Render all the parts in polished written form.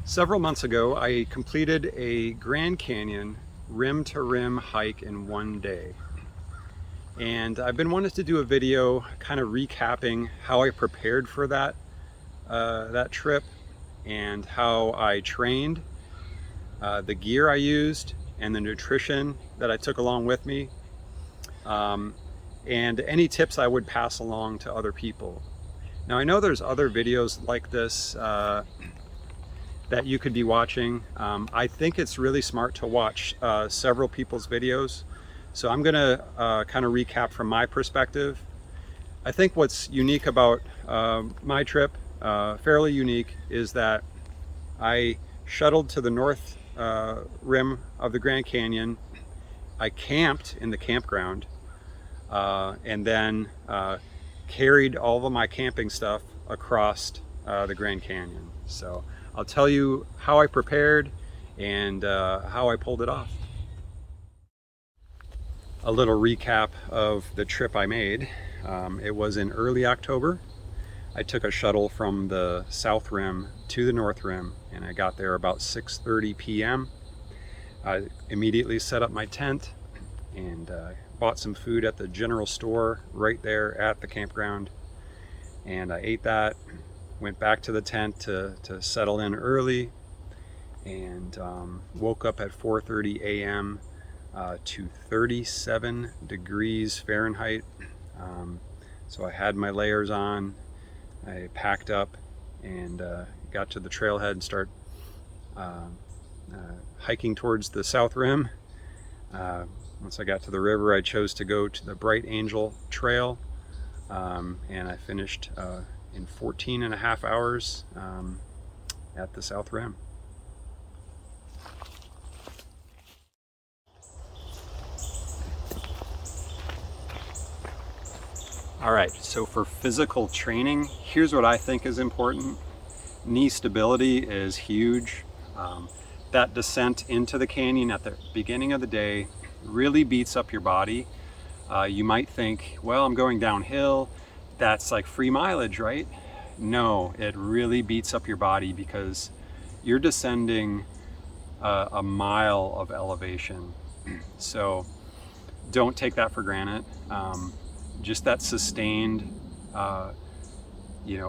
Several months ago, I completed a Grand Canyon rim-to-rim hike in one day. And I've been wanting to do a video kind of recapping how I prepared for that trip and how I trained, the gear I used, and the nutrition that I took along with me, and any tips I would pass along to other people. Now I know there's other videos like this that you could be watching. I think it's really smart to watch several people's videos. So I'm gonna kind of recap from my perspective. I think what's unique about my trip, fairly unique, is that I shuttled to the north rim of the Grand Canyon. I camped in the campground and then carried all of my camping stuff across the Grand Canyon. So I'll tell you how I prepared and how I pulled it off. A little recap of the trip I made. It was in early October. I took a shuttle from the south rim to the north rim, and I got there about 6:30 p.m. I immediately set up my tent and bought some food at the general store right there at the campground, and I ate that. Went back to the tent to settle in early, and woke up at 4:30 a.m. To 37 degrees Fahrenheit. So I had my layers on, I packed up and got to the trailhead and start hiking towards the south rim. Once I got to the river, I chose to go to the Bright Angel Trail, and I finished in 14 and a half hours at the south rim. All right, so for physical training, here's what I think is important. Knee stability is huge. That descent into the canyon at the beginning of the day really beats up your body. You might think, well, I'm going downhill. That's like free mileage, right? No, it really beats up your body because you're descending a mile of elevation. So don't take that for granted. Just that sustained,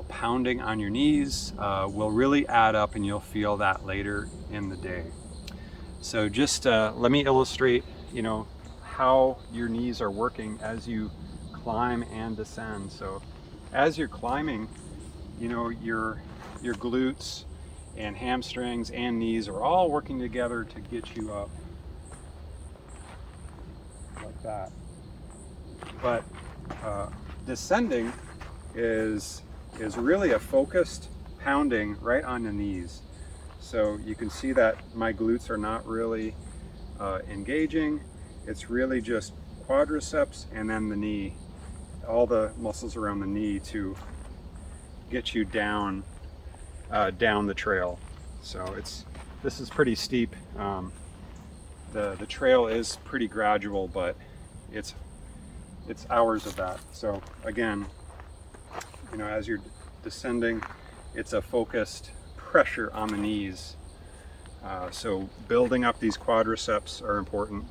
pounding on your knees will really add up, and you'll feel that later in the day. So just let me illustrate, how your knees are working as you climb and descend. So as you're climbing, your glutes and hamstrings and knees are all working together to get you up like that. But descending is really a focused pounding right on the knees. So you can see that my glutes are not really engaging. It's really just quadriceps and then the knee, all the muscles around the knee to get you down the trail. So this is pretty steep. The trail is pretty gradual, but it's hours of that. So again, as you're descending, it's a focused pressure on the knees. So building up these quadriceps are important.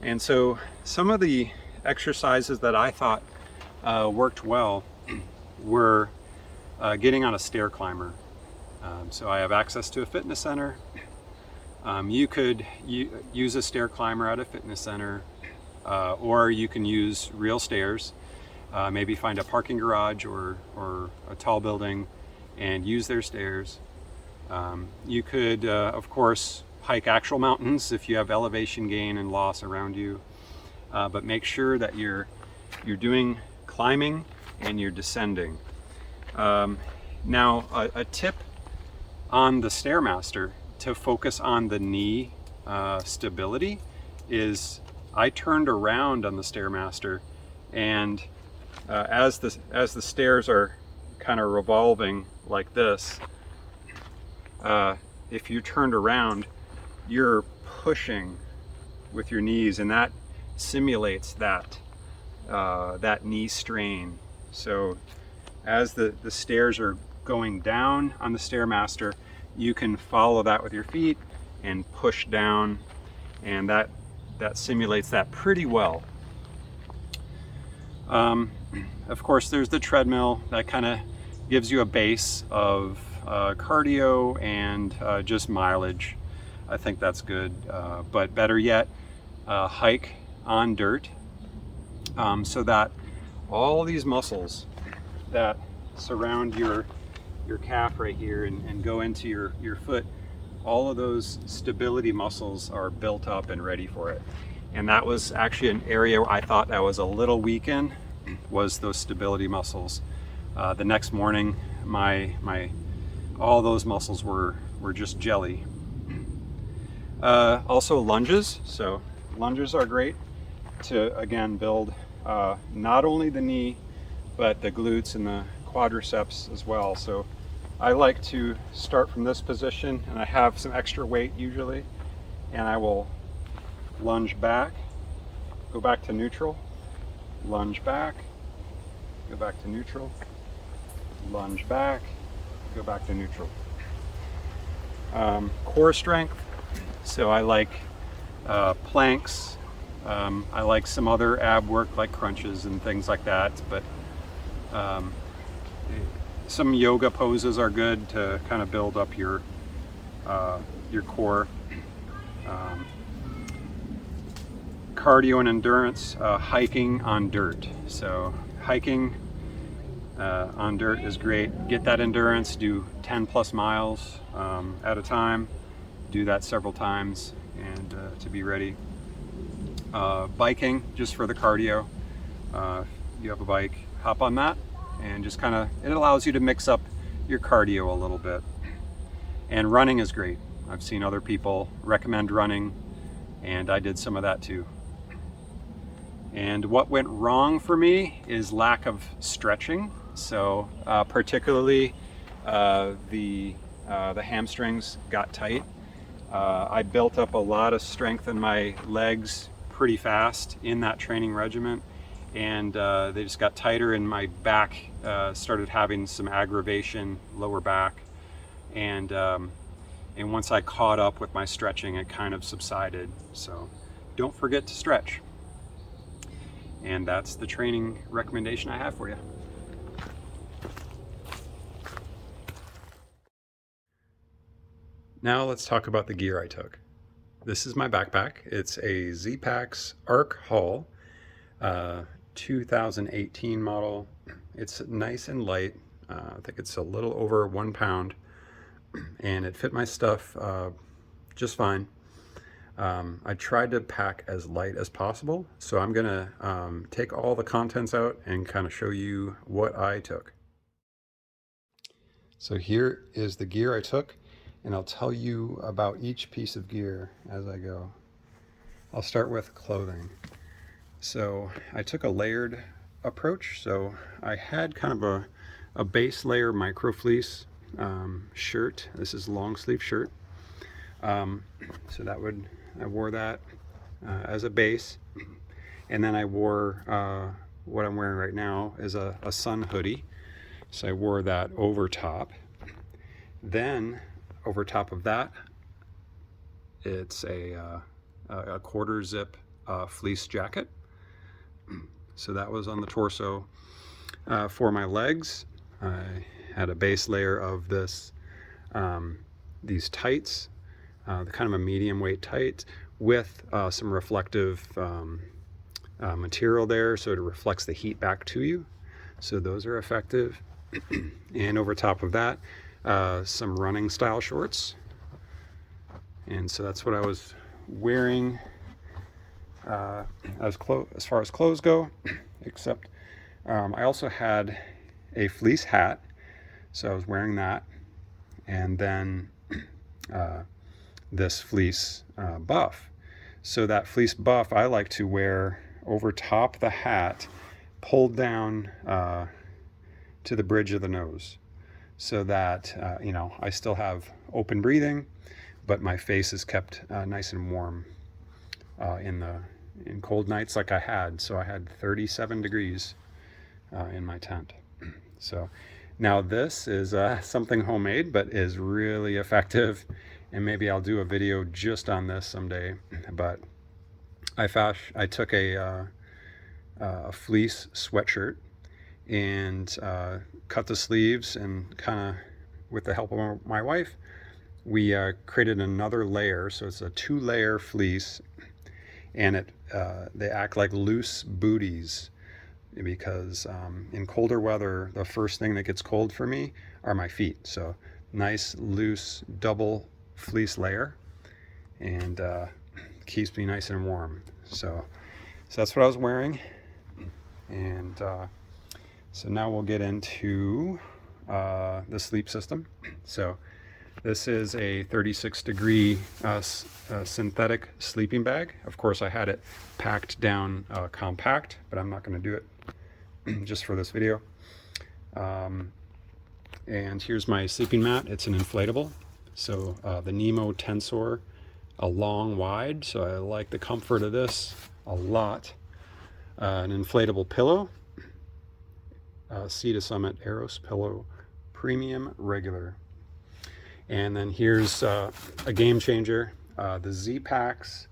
And so some of the exercises that I thought worked well were getting on a stair climber. So I have access to a fitness center. You could use a stair climber at a fitness center, or you can use real stairs. Maybe find a parking garage or a tall building and use their stairs. You could, of course, hike actual mountains if you have elevation gain and loss around you. But make sure that you're doing climbing and you're descending. Now, a tip on the Stairmaster to focus on the knee stability is I turned around on the Stairmaster, and as the stairs are kind of revolving like this, if you turned around, you're pushing with your knees, and that simulates that knee strain. So as the stairs are going down on the Stairmaster, you can follow that with your feet and push down, and that simulates that pretty well. Of course, there's the treadmill that kind of gives you a base of cardio and just mileage. I think that's good, but better yet, hike on dirt, so that all these muscles that surround your calf right here and go into your foot, all of those stability muscles are built up and ready for it. And that was actually an area where I thought that was a little weak in, was those stability muscles. The next morning, all those muscles were just jelly. Also lunges. So lunges are great to, again, build not only the knee, but the glutes and the quadriceps as well. So I like to start from this position, and I have some extra weight usually, and I will lunge back, go back to neutral, lunge back, go back to neutral, lunge back, go back to neutral. Core strength, so I like planks. I like some other ab work like crunches and things like that, but some yoga poses are good to kind of build up your core. Cardio and endurance, hiking on dirt. So hiking on dirt is great. Get that endurance, do 10 plus miles at a time. Do that several times and to be ready. Biking, just for the cardio. If you have a bike, hop on that and just kind of, it allows you to mix up your cardio a little bit. And running is great. I've seen other people recommend running, and I did some of that too. And what went wrong for me is lack of stretching. So particularly the hamstrings got tight. I built up a lot of strength in my legs pretty fast in that training regimen, and they just got tighter, and my back started having some aggravation, lower back, and once I caught up with my stretching, it kind of subsided. So don't forget to stretch. And that's the training recommendation I have for you. Now let's talk about the gear I took. This is my backpack. It's a Z-Packs Arc Haul 2018 model. It's nice and light. I think it's a little over 1 pound, and it fit my stuff just fine. I tried to pack as light as possible, so I'm gonna take all the contents out and kind of show you what I took. So here is the gear I took, and I'll tell you about each piece of gear as I go. I'll start with clothing. So I took a layered approach. So I had kind of a base layer micro fleece shirt. This is a long sleeve shirt. So I wore that as a base, and then I wore what I'm wearing right now is a sun hoodie. So I wore that over top. Then over top of that, it's a quarter zip fleece jacket. So that was on the torso. For my legs, I had a base layer of these tights, the kind of a medium weight tight with some reflective material there, so it reflects the heat back to you. So those are effective. And over top of that, some running style shorts. And so that's what I was wearing as far as clothes go, except I also had a fleece hat, so I was wearing that, and then this fleece buff. So that fleece buff I like to wear over top the hat, pulled down to the bridge of the nose, so that I still have open breathing, but my face is kept nice and warm in cold nights like I had. So I had 37 degrees in my tent. So Now this is something homemade, but is really effective, and maybe I'll do a video just on this someday. But I took a fleece sweatshirt and cut the sleeves, and kind of with the help of my wife, we created another layer. So it's a 2-layer fleece, and they act like loose booties, because in colder weather, the first thing that gets cold for me are my feet. So nice loose double fleece layer, and keeps me nice and warm. So that's what I was wearing. And so now we'll get into the sleep system. So this is a 36-degree synthetic sleeping bag. Of course, I had it packed down compact, but I'm not going to do it just for this video. And here's my sleeping mat. It's an inflatable. So the Nemo Tensor, a long wide. So I like the comfort of this a lot. An inflatable pillow. Sea to Summit Eros Pillow Premium Regular. And then here's a game changer, the Z-Packs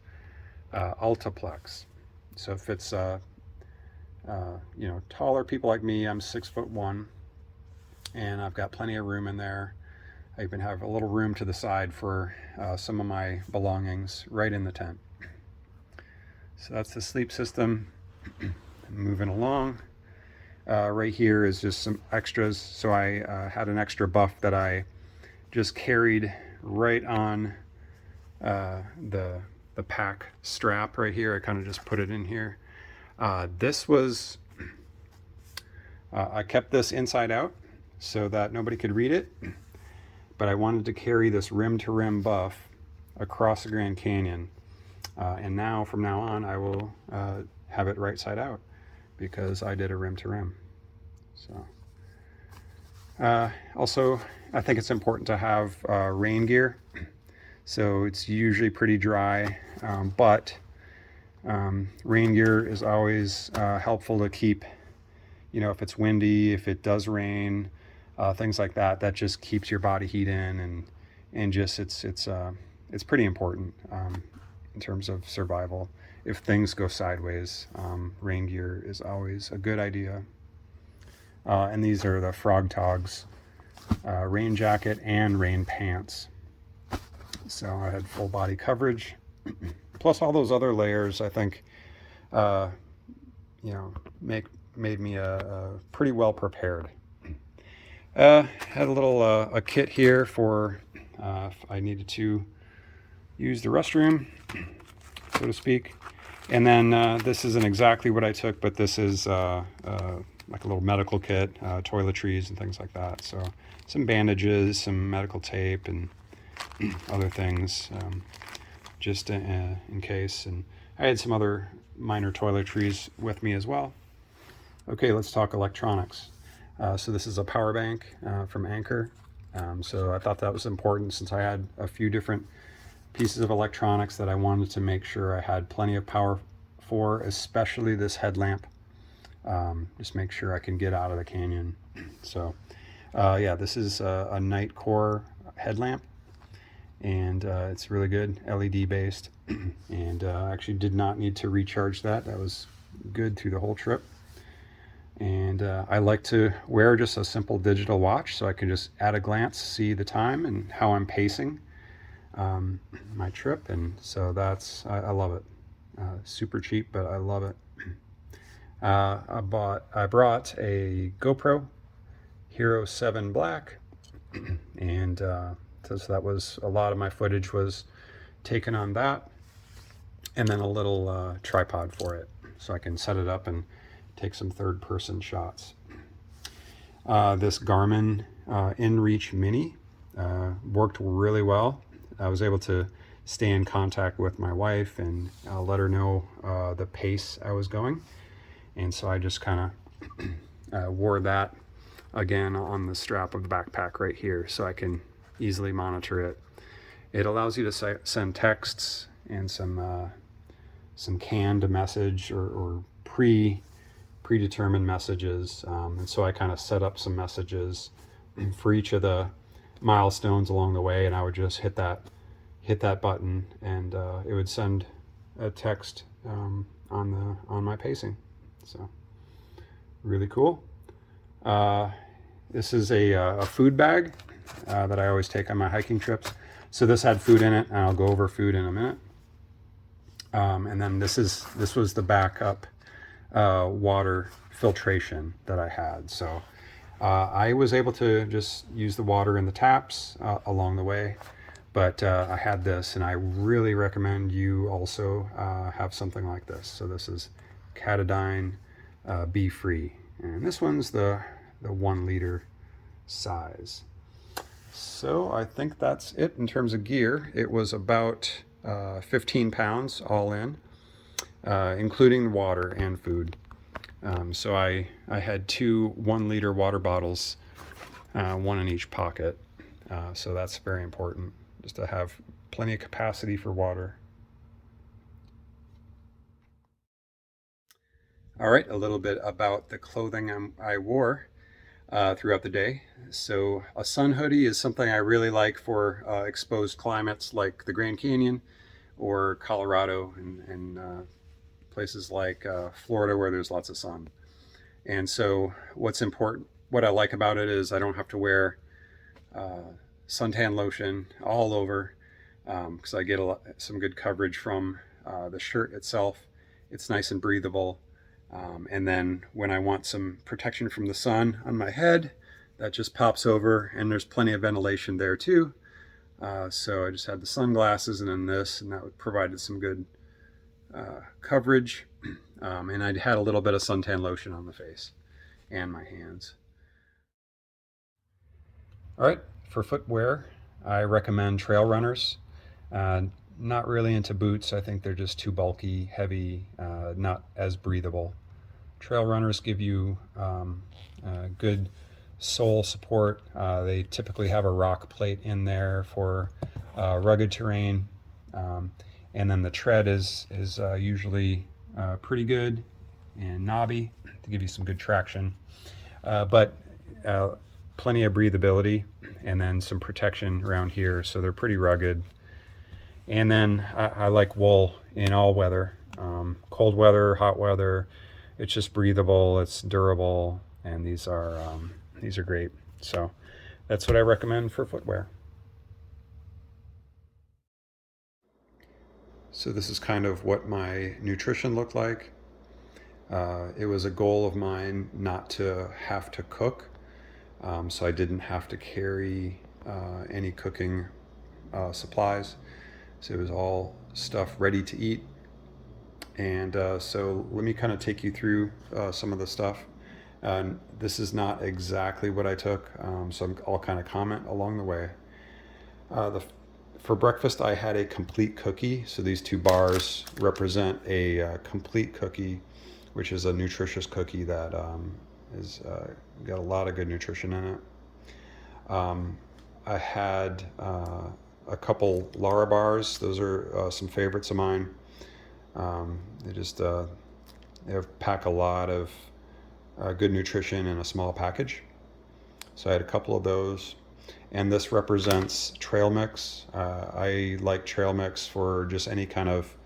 Ultiplex. So it fits taller people like me. I'm 6'1", and I've got plenty of room in there. I even have a little room to the side for some of my belongings right in the tent. So that's the sleep system. Moving along. Right here is just some extras. So I had an extra buff that I just carried right on the pack strap right here. I kind of just put it in here. This was, I kept this inside out so that nobody could read it, but I wanted to carry this rim-to-rim buff across the Grand Canyon. And now, from now on, I will have it right side out, because I did a rim-to-rim. So, also, I think it's important to have rain gear. So it's usually pretty dry, but rain gear is always helpful to keep, if it's windy, if it does rain, things like that. That just keeps your body heat in, and just it's pretty important in terms of survival. If things go sideways, rain gear is always a good idea. And these are the Frog Togs rain jacket and rain pants. So I had full body coverage, plus all those other layers. I think, made me pretty well prepared. Had a little a kit here for if I needed to use the restroom, so to speak. And then this isn't exactly what I took, but this is like a little medical kit, toiletries and things like that. So some bandages, some medical tape, and other things, just in case. And I had some other minor toiletries with me as well. Okay, let's talk electronics. So this is a power bank from Anker. So I thought that was important, since I had a few different pieces of electronics that I wanted to make sure I had plenty of power for, especially this headlamp. Just make sure I can get out of the canyon. So yeah, this is a night core headlamp, and it's really good, LED based, and actually did not need to recharge that. That was good through the whole trip. And I like to wear just a simple digital watch, so I can just at a glance see the time and how I'm pacing my trip. And so I love it. Super cheap, but I love it. I brought a GoPro Hero 7 Black, and so that was a lot of my footage was taken on that, and then a little tripod for it, so I can set it up and take some third-person shots. This Garmin InReach Mini worked really well. I was able to stay in contact with my wife and let her know the pace I was going. And so I just kind of wore that again on the strap of the backpack right here, so I can easily monitor it. It allows you to send texts and some canned message or predetermined messages, and so I kind of set up some messages for each of the milestones along the way, and I would just hit that button, and it would send a text on my pacing. So really cool. This is a food bag that I always take on my hiking trips. So this had food in it, and I'll go over food in a minute. And then this was the backup water filtration that I had. So I was able to just use the water in the taps along the way, but I had this, and I really recommend you also have something like this. So this is Catadine Be Free, and this one's the 1 liter size. So I think that's it in terms of gear. It was about 15 pounds all in, including water and food. So I had 2 1-liter water bottles, one in each pocket. So that's very important, just to have plenty of capacity for water. All right, a little bit about the clothing I wore throughout the day. So a sun hoodie is something I really like for exposed climates like the Grand Canyon or Colorado and places like Florida where there's lots of sun. And so what I like about it is I don't have to wear suntan lotion all over, because I get some good coverage from the shirt itself. It's nice and breathable. And then when I want some protection from the sun on my head, that just pops over, and there's plenty of ventilation there too. So I just had the sunglasses and then this, and that provided some good coverage. And I had a little bit of suntan lotion on the face and my hands. All right, for footwear, I recommend trail runners. Not really into boots. I think they're just too bulky, heavy, not as breathable. Trail runners give you good sole support. They typically have a rock plate in there for rugged terrain. And then the tread is usually pretty good and knobby to give you some good traction. But plenty of breathability, and then some protection around here, so they're pretty rugged. And then I like wool in all weather, cold weather, hot weather. It's just breathable, it's durable, and these are great. So that's what I recommend for footwear. So this is kind of what my nutrition looked like. It was a goal of mine not to have to cook, so I didn't have to carry any cooking supplies. So it was all stuff ready to eat. And so let me kind of take you through some of the stuff. This is not exactly what I took, so I'll kind of comment along the way. For breakfast, I had a complete cookie. So these 2 bars represent a complete cookie, which is a nutritious cookie that is got a lot of good nutrition in it. I had a couple Lara bars. Those are some favorites of mine. They pack a lot of good nutrition in a small package. So I had a couple of those. And this represents trail mix. I like trail mix for just any kind of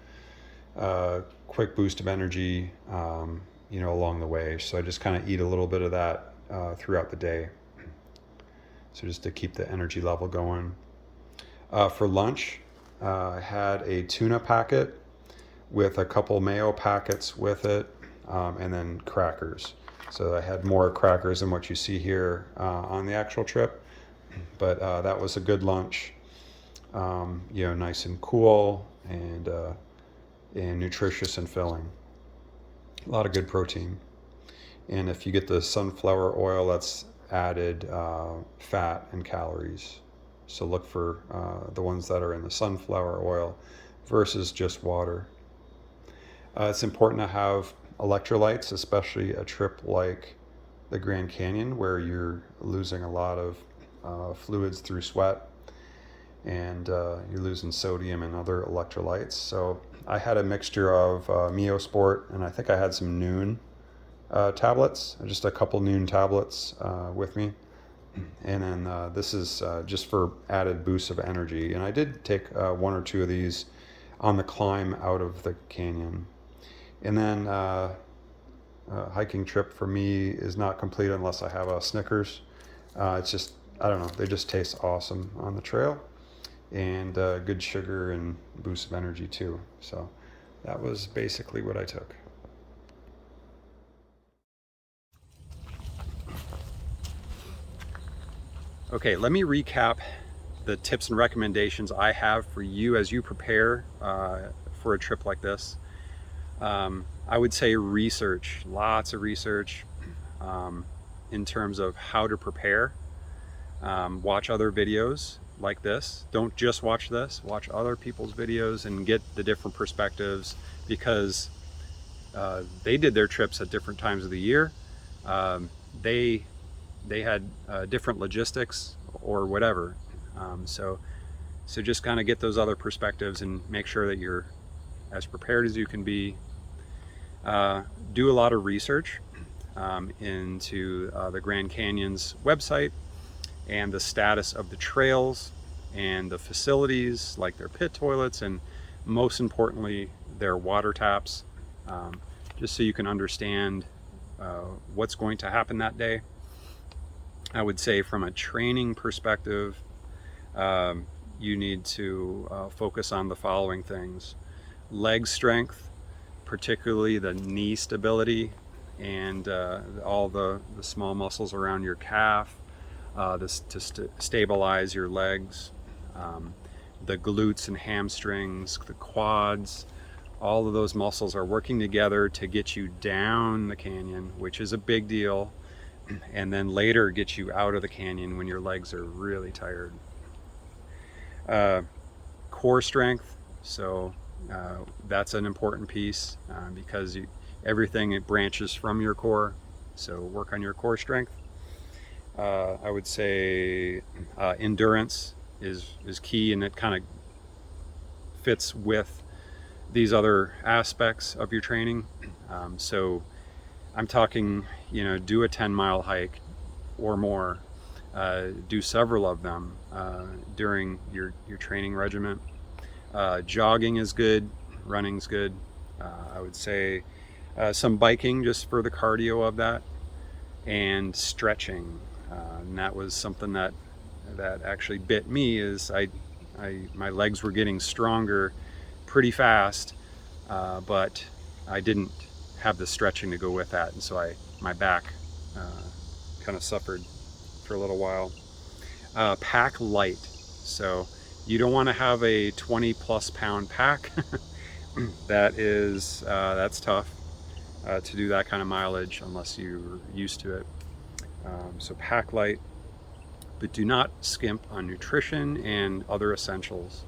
quick boost of energy, along the way. So I just kind of eat a little bit of that throughout the day. So just to keep the energy level going. For lunch, I had a tuna packet with a couple mayo packets with it, and then crackers. So I had more crackers than what you see here on the actual trip, but that was a good lunch. Nice and cool and nutritious and filling. A lot of good protein. And if you get the sunflower oil, that's added fat and calories. So look for the ones that are in the sunflower oil versus just water. It's important to have electrolytes, especially a trip like the Grand Canyon, where you're losing a lot of fluids through sweat, and you're losing sodium and other electrolytes. So I had a mixture of Miosport, and I think I had some Noon tablets, just a couple noon tablets with me. And then this is just for added boosts of energy. And I did take one or two of these on the climb out of the canyon. And then hiking trip for me is not complete unless I have a Snickers. It's just, I don't know, they just taste awesome on the trail, and good sugar and boost of energy too. So that was basically what I took. Okay, let me recap the tips and recommendations I have for you as you prepare for a trip like this. I would say research, lots of research in terms of how to prepare. Watch other videos like this. Don't just watch this, watch other people's videos and get the different perspectives, because they did their trips at different times of the year. They had different logistics or whatever. So just kind of get those other perspectives and make sure that you're as prepared as you can be. Do a lot of research into the Grand Canyon's website and the status of the trails and the facilities, like their pit toilets, and most importantly, their water taps, just so you can understand what's going to happen that day. I would say from a training perspective, you need to focus on the following things: leg strength, particularly the knee stability, and all the small muscles around your calf, to stabilize your legs, the glutes and hamstrings, the quads. All of those muscles are working together to get you down the canyon, which is a big deal, and then later get you out of the canyon when your legs are really tired. Core strength, so that's an important piece because everything, it branches from your core, so work on your core strength. I would say endurance is key, and it kind of fits with these other aspects of your training. So I'm talking, do a 10-mile hike or more, do several of them during your training regimen. Jogging is good, running's good. I would say some biking just for the cardio of that, and stretching. And that was something that actually bit me, is my legs were getting stronger pretty fast, but I didn't have the stretching to go with that, and so my back kind of suffered for a little while. Pack light, so you don't want to have a 20+ pound pack. That's tough to do that kind of mileage unless you're used to it. So pack light, but do not skimp on nutrition and other essentials.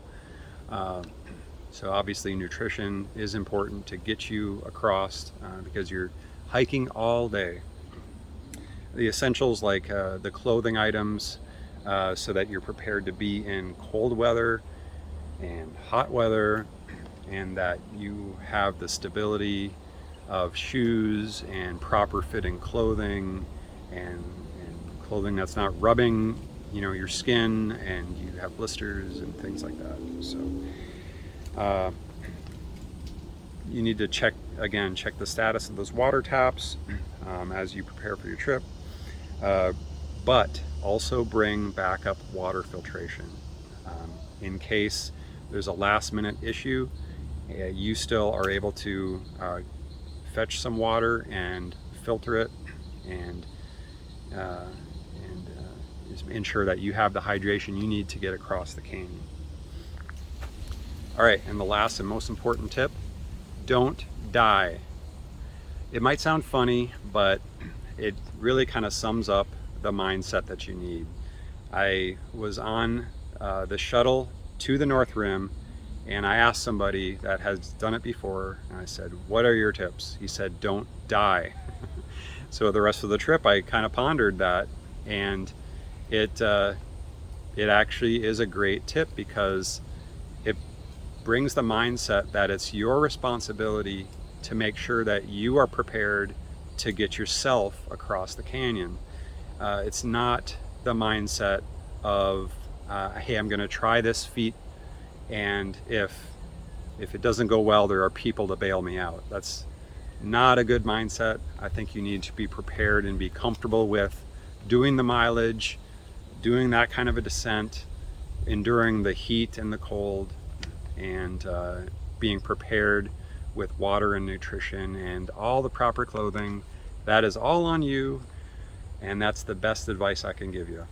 So obviously nutrition is important to get you across because you're hiking all day. The essentials, like the clothing items, so that you're prepared to be in cold weather and hot weather, and that you have the stability of shoes and proper fitting clothing, and clothing that's not rubbing your skin and you have blisters and things like that. So you need to check the status of those water taps as you prepare for your trip, but also bring backup water filtration in case there's a last minute issue. You still are able to fetch some water and filter it, and just ensure that you have the hydration you need to get across the canyon. All right, and the last and most important tip: don't die. It might sound funny, but it really kind of sums up the mindset that you need. I was on the shuttle to the North Rim, and I asked somebody that has done it before, and I said, "What are your tips?" He said, "Don't die." So the rest of the trip, I kind of pondered that, and it actually is a great tip, because it brings the mindset that it's your responsibility to make sure that you are prepared to get yourself across the canyon. It's not the mindset of, hey, I'm going to try this feat, and if it doesn't go well, there are people to bail me out. That's not a good mindset. I think you need to be prepared and be comfortable with doing the mileage, doing that kind of a descent, enduring the heat and the cold, and being prepared with water and nutrition and all the proper clothing. That is all on you, and that's the best advice I can give you.